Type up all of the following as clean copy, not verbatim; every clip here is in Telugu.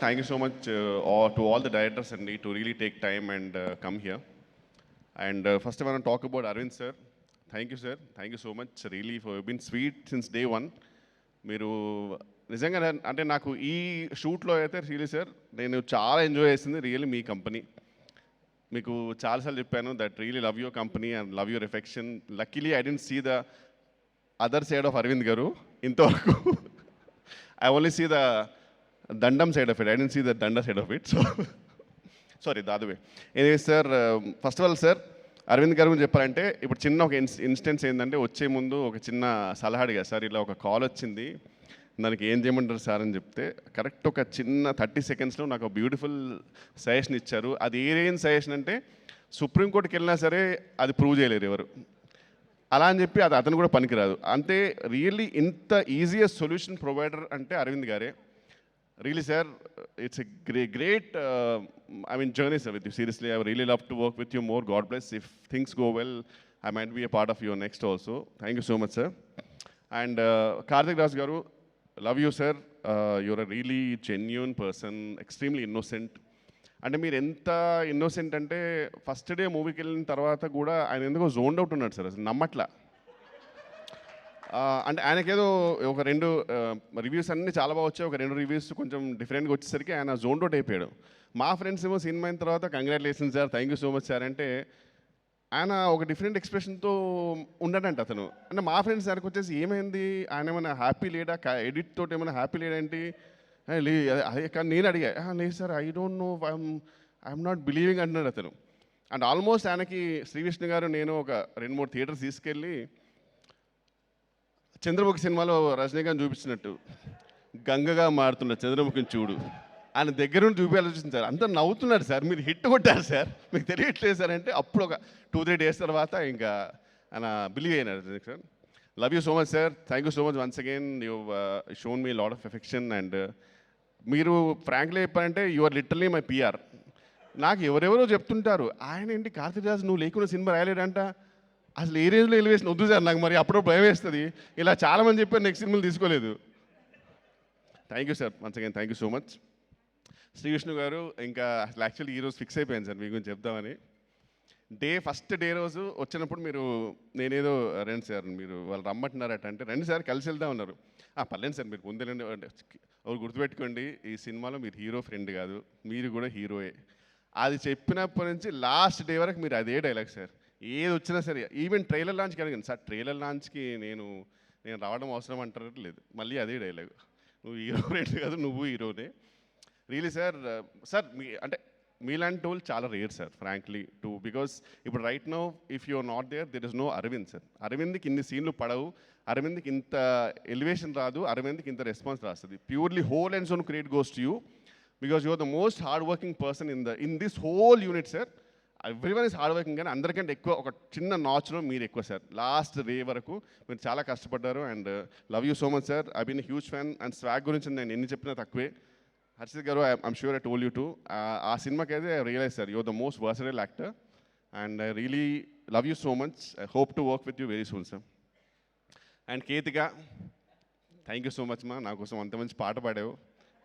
Thank you so much to all the directors and me to really take time and come here. And first I want to talk about Arvind sir. Thank you sir. Thank you so much really for been sweet since day one. మీరు నిజంగా అంటే నాకు ఈ షూట్లో అయితే రియలీ సార్ నేను చాలా ఎంజాయ్ చేసింది రియల్లీ మీ కంపెనీ. మీకు చాలాసార్లు చెప్పాను that really love your company and love your affection. Luckily I didn't see the other side of Arvind garu ఇంతవరకు. ఐ ఓన్లీ సీ ద దండం side of it. I didn't see the దండ side of it. So sorry దాదువే. Anyway sir, first of all sir Arvind garu గురించి చెప్పాలంటే ఇప్పుడు చిన్న ఒక ఇన్స్టెన్స్ ఏంటంటే వచ్చే ముందు ఒక చిన్న సలహా అడిగా సార్, ఇలా ఒక కాల్ వచ్చింది దానికి ఏం చేయమంటారు సార్ అని చెప్తే కరెక్ట్ ఒక చిన్న 30 సెకండ్స్లో నాకు ఒక బ్యూటిఫుల్ సజెషన్ ఇచ్చారు. అది ఏం సజెషన్ అంటే సుప్రీంకోర్టుకి వెళ్ళినా సరే అది ప్రూవ్ చేయలేరు ఎవరు, అలా అని చెప్పి అది అతను కూడా పనికిరాదు. అంతే రియల్లీ ఇంత ఈజియెస్ట్ సొల్యూషన్ ప్రొవైడర్ అంటే అరవింద్ గారే. Really, sir, it's a great journey, sir, with you. Seriously, I would really love to work with you more. God bless. If things go well, I might be a part of your next also. Thank you so much, sir. And Karthik Raj Garu, love you, sir. You're a really genuine person, extremely innocent. అంటే మీరు ఎంత ఇన్నోసెంట్ అంటే ఫస్ట్ డే మూవీకి వెళ్ళిన తర్వాత కూడా ఆయన ఎందుకో జోన్డ్ అవుట్ ఉన్నాడు సార్, అసలు నమ్మట్లా. అంటే ఆయనకేదో ఒక 2 రివ్యూస్ అన్నీ చాలా బాగా వచ్చాయి, ఒక 2 రివ్యూస్ కొంచెం డిఫరెంట్గా వచ్చేసరికి ఆయన జోన్ అవుట్ అయిపోయాడు. మా ఫ్రెండ్స్ ఏమో సినిమా అయిన తర్వాత congratulation sir, thank you so much sir అంటే ఆయన ఒక డిఫరెంట్ ఎక్స్ప్రెషన్తో ఉన్నాడంట అతను. అంటే మా ఫ్రెండ్స్ ఆయనకు వచ్చేసి ఏమైంది, ఆయన ఏమైనా హ్యాపీ లేడా, ఎడిట్ తోటి ఏమైనా హ్యాపీ లేడేంటి అదే. కానీ నేను అడిగా, లేదు sir I don't know, I'm not believing అంటున్నాడు అతను. అండ్ ఆల్మోస్ట్ ఆయనకి శ్రీవిష్ణు గారు నేను ఒక 2-3 థియేటర్స్ తీసుకెళ్ళి చంద్రముఖి సినిమాలో రజనీకాంత్ చూపించినట్టు గంగగా మారుతున్న చంద్రముఖిని చూడు ఆయన దగ్గర నుండి చూపించాల్సి సార్. అంతా నవ్వుతున్నాడు సార్, మీరు హిట్ కొట్టారు సార్, మీకు తెలియట్లేదు సార్ అంటే అప్పుడు ఒక 2-3 డేస్ తర్వాత ఇంకా ఆయన బిలీవ్ అయినాడు సార్. Love you so much sir, thank you so much once again. You shown me lot of affection and మీరు ఫ్రాంక్లీ చెప్పారంటే you are literally my PR. నాకు ఎవరెవరో చెప్తుంటారు ఆయన ఏంటి కార్తీక్ రాజు నువ్వు లేకుండా సినిమా రాయలేడంట, అసలు ఏ రేంజ్లో ఎలివేషన్ వద్దు సార్, నాకు మరి అప్పుడు భయం వేస్తుంది. ఇలా చాలామంది చెప్పారు నెక్స్ట్ సినిమాలు తీసుకోలేదు. Thank you sir once again, thank you so much. Shri Vishnu గారు ఇంకా అసలు యాక్చువల్లీ ఈరోజు ఫిక్స్ అయిపోయాను సార్ మీ గురించి చెప్దామని. ఫస్ట్ డే రోజు వచ్చినప్పుడు మీరు నేనేదో రండి సార్ మీరు వాళ్ళు రమ్మంటున్నారట అంటే రండి సార్ కలిసి వెళ్దాం అన్నారు. పర్లేదు సార్ మీరు ముందేనండి ఎవరు గుర్తుపెట్టుకోండి, ఈ సినిమాలో మీరు హీరో ఫ్రెండ్ కాదు, మీరు కూడా హీరోయే. అది చెప్పినప్పటి నుంచి లాస్ట్ డే వరకు మీరు అదే డైలాగ్ సార్, ఏది వచ్చినా సరే. ఈవెన్ ట్రైలర్ లాంచ్కి అడిగాను సార్, ట్రైలర్ లాంచ్కి నేను రావడం అవసరం అంటారు లేదు, మళ్ళీ అదే డైలాగ్, నువ్వు హీరో ఫ్రెండ్ కాదు నువ్వు హీరోనే. రియలీ సార్, సార్ మీ అంటే మీలాంటి వాళ్ళు చాలా rare sir frankly too, because ఇప్పుడు right now if you are not there is no Arvind sir. అరవింద్కి ఇన్ని సీన్లు పడవు, అరవింద్కి ఇంత ఎలివేషన్ రాదు, అరవింద్కి ఇంత రెస్పాన్స్ రాస్తుంది. Purely whole and sole credit goes to you because you are the most hard working person in this whole unit sir. Everyone is hard working, కానీ అందరికంటే ఎక్కువ ఒక చిన్న నాచ్లో మీరు ఎక్కువ సార్. లాస్ట్ డే వరకు మీరు చాలా కష్టపడ్డారు and love you so much sir. I been huge fan and swag గురించి నేను ఎన్ని చెప్పినా తక్కువే. హర్షిత్ గారు I'm sure I told you too, ఆ సినిమాకి అయితే I realize sir you're the most versatile actor and I really love you so much. I hope to work with you very soon sir. And Ketika, thank you so much మా, నా కోసం అంత మంచి పాట పాడావు.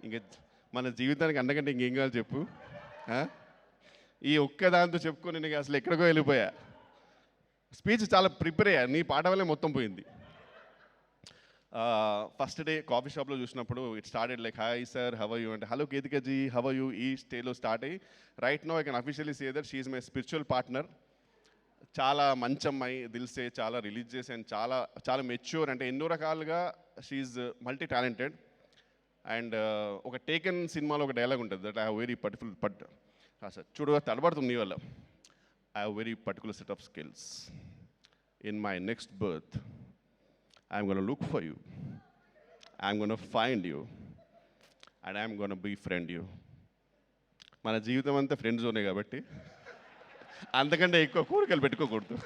ఇంకా మన జీవితానికి అంతకంటే ఇంకేం కావాలి చెప్పు. ఈ ఒక్క దాంతో చెప్పుకొని నేను అసలు ఎక్కడికో వెళ్ళిపోయా. స్పీచ్ చాలా ప్రిపేర్ అయ్యా, నీ పాట వల్లే మొత్తం పోయింది. ఫస్ట్ డే కాఫీ షాప్లో చూసినప్పుడు it started like hi sir how you అంటే hello Ketika ji how you, ఈ స్టేలో స్టార్ట్ అయ్యి right no I can officially say that she is my spiritual partner. చాలా మంచి అమ్మాయి, దిల్సే చాలా రిలీజియస్ అండ్ చాలా చాలా మెచ్యూర్, అంటే ఎన్నో రకాలుగా she is multi talented. And ఒక టేకెన్ సినిమాలో ఒక డైలాగ్ ఉంటుంది that I have very sir చూడగా తడబడుతుంది నీ వల్ల. I have very particular set of skills. In my next birth I'm gonna look for you, I'm gonna find you and I'm gonna befriend you. మన జీవితం అంతా ఫ్రెండ్ జోనే కాబట్టి అంతకంటే ఎక్కువ కోరికలు పెట్టుకోకూడదు.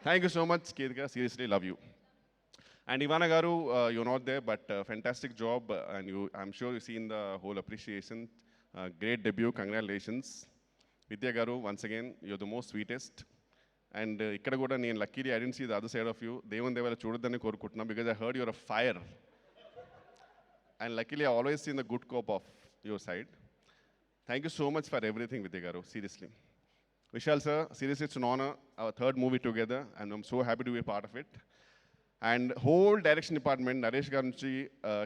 Thank you so much Ketika, seriously love you. And Ivana Garu, you're not there, but fantastic job, and I'm sure you've seen the whole appreciation. Great debut, congratulations. Vidya Garu, once again, you're the most sweetest. And ఇక్కడ కూడా నేను luckily I didn't see the other side of you. దేవుని దేవాల చూడొద్దని కోరుకుంటున్నా because I heard you're a fire. And luckily I always seen the good cop of your side. Thank you so much for everything Vidya garu, seriously. Vishal sir, seriously it's an honor, our third movie together, and I'm so happy to be a part of it. And whole direction department, Naresh garu nunchi,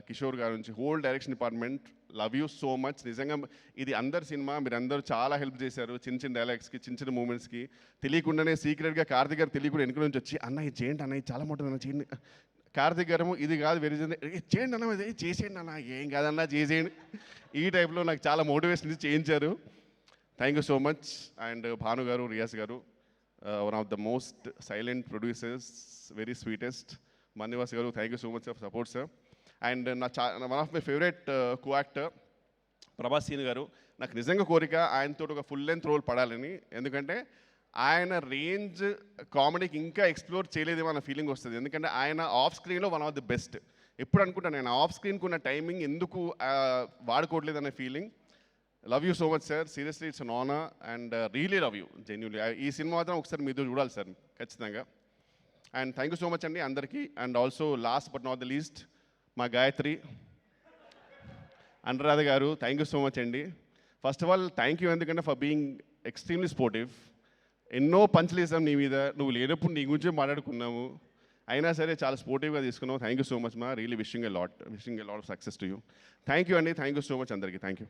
Kishore garu nunchi, whole direction department, love you so much. నిజంగా ఇది అందరి సినిమా, మీరు అందరూ చాలా హెల్ప్ చేశారు. చిన్న చిన్న డైలాగ్స్కి, చిన్న చిన్న మూమెంట్స్కి తెలియకుండానే సీక్రెట్గా కార్తిక్ గారు తెలియకుండా వెనుక నుంచి వచ్చి అన్న ఇది చేయండి అన్న, ఇది చాలా బాగుంటుంది అన్న చేయండి. కార్తిక్ గారు ఇది కాదు వెరీ చేయండి అన్న, ఇది చేసేయండి అన్న, ఏం కాదన్నా చేసేయండి. ఈ టైప్లో నాకు చాలా మోటివేషన్ ఇచ్చి చేయించారు. Thank you so much. And Bhanu garu, Riyaz garu, one of the most silent producers, very sweetest. మన్నివాస్ garu, thank you so much for support sir. And one of my favourite co actor Prabhas Seenu garu. నాకు నిజంగా కోరిక ఆయనతో ఒక ఫుల్ లెంత్ రోల్ పడాలని, ఎందుకంటే ఆయన రేంజ్ కామెడీకి ఇంకా ఎక్స్ప్లోర్ చేయలేదేమో అన్న ఫీలింగ్ వస్తుంది. ఎందుకంటే ఆయన ఆఫ్ స్క్రీన్లో వన్ ఆఫ్ ది బెస్ట్. ఎప్పుడు అనుకుంటాను నేను ఆఫ్ స్క్రీన్కి ఉన్న టైమింగ్ ఎందుకు వాడుకోవట్లేదు అనే feeling. Love you so much sir, seriously it's an honour and really love you genuinely. ఈ సినిమా మాత్రం ఒకసారి మీతో చూడాలి సార్ ఖచ్చితంగా. And thank you so much అండి అందరికీ. And also last but not the least మా గాయత్రి, అనురాధ గారు, థ్యాంక్ యూ సో మచ్ అండి. First of all thank you ఎందుకంటే ఫర్ బీయింగ్ ఎక్స్ట్రీమ్లీ స్పోర్టివ్. ఎన్నో పంచులు వేసాం నీ మీద, నువ్వు లేనప్పుడు నీ గురించే మాట్లాడుకున్నాము, అయినా సరే చాలా స్పోర్టివ్గా తీసుకున్నావు. థ్యాంక్ యూ సో మచ్ మా, really wishing a lot of success to you. Thank you అండి, థ్యాంక్ యూ సో మచ్ అందరికీ, థ్యాంక్ యూ.